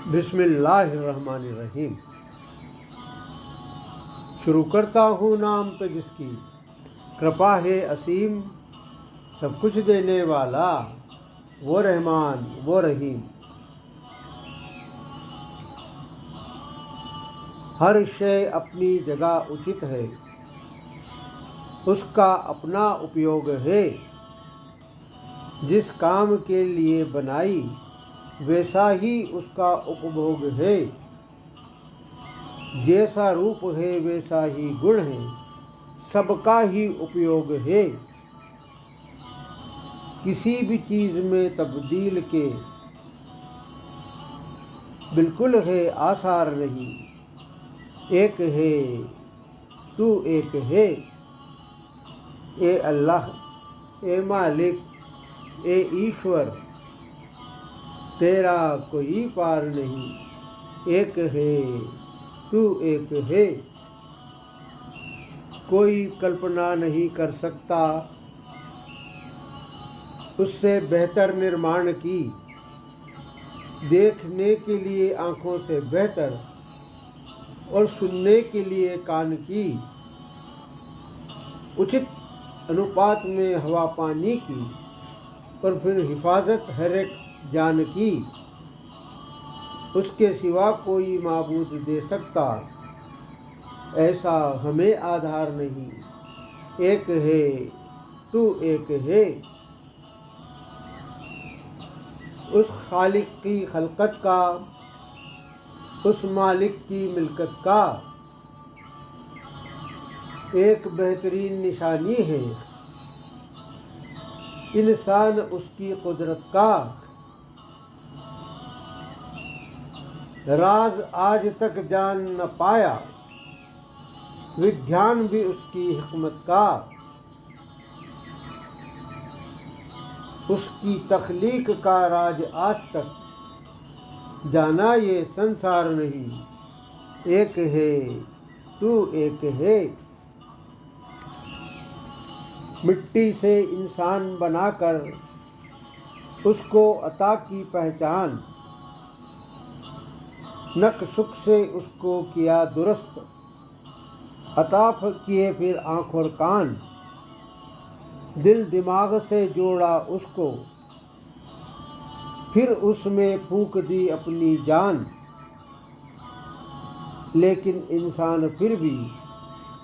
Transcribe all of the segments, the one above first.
बिस्मिल्लाहिर्रहमानिर्रहीम। शुरू करता हूँ नाम पे जिसकी कृपा है असीम, सब कुछ देने वाला वो रहमान वो रहीम। हर शय अपनी जगह उचित है, उसका अपना उपयोग है। जिस काम के लिए बनाई वैसा ही उसका उपभोग है। जैसा रूप है वैसा ही गुण है, सबका ही उपयोग है। किसी भी चीज़ में तब्दील के बिल्कुल है आसार नहीं। एक है तू एक है, ए अल्लाह, ए मालिक, ए ईश्वर, तेरा कोई पार नहीं। एक है तू एक है, कोई कल्पना नहीं कर सकता उससे बेहतर निर्माण की। देखने के लिए आँखों से बेहतर और सुनने के लिए कान की। उचित अनुपात में हवा पानी की और फिर हिफाजत हर एक जान की। उसके सिवा कोई माबूद दे सकता ऐसा हमें आधार नहीं। एक है तू एक है, उस खालिक की खलकत का, उस मालिक की मिल्कत का एक बेहतरीन निशानी है। इंसान उसकी कुदरत का राज आज तक जान न पाया, विज्ञान भी उसकी हिकमत का। उसकी तख्लीक का राज आज तक जाना ये संसार नहीं। एक है तू एक है, मिट्टी से इंसान बनाकर उसको अता की पहचान। नक सुख से उसको किया दुरुस्त, अता किए फिर आँख और कान। दिल दिमाग से जोड़ा उसको, फिर उसमें फूंक दी अपनी जान। लेकिन इंसान फिर भी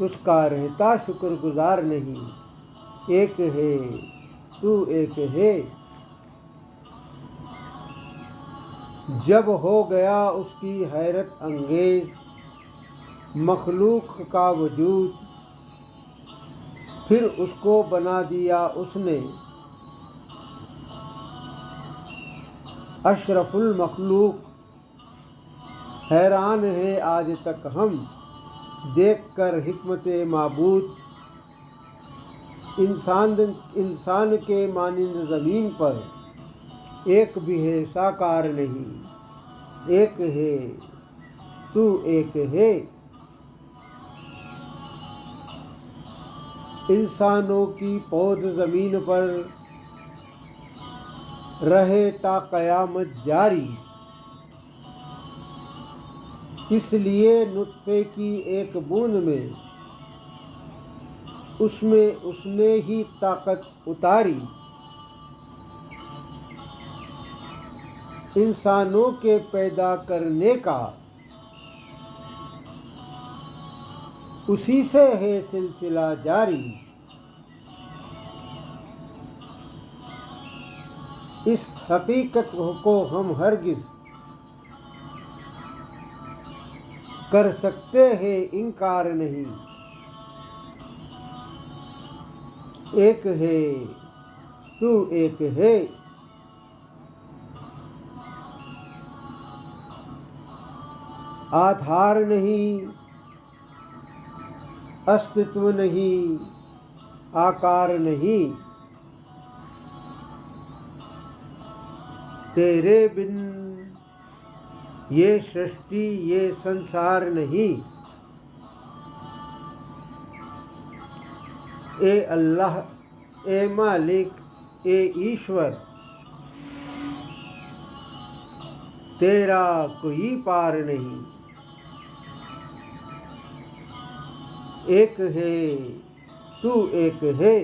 उसका रहता शुक्रगुजार नहीं। एक है तू एक है, जब हो गया उसकी हैरत अंगेज मखलूक का वजूद, फिर उसको बना दिया उसने अशरफुल मखलूक। हैरान है आज तक हम देखकर हिकमत माबूद। इंसान के मानिंद ज़मीन पर एक भी है साकार नहीं। एक है तू एक है, इंसानों की पौध ज़मीन पर रहे ता क़यामत जारी। इसलिए नुत्फ़े की एक बूंद में उसमें उसने ही ताकत उतारी। इंसानों के पैदा करने का उसी से है सिलसिला जारी। इस हकीकत को हम हरगिज़ कर सकते हैं इनकार नहीं। एक है तू एक है, आधार नहीं, अस्तित्व नहीं, आकार नहीं। तेरे बिन ये सृष्टि ये संसार नहीं। ए अल्लाह, ए मालिक, ए ईश्वर, तेरा कोई पार नहीं। एक है तू एक है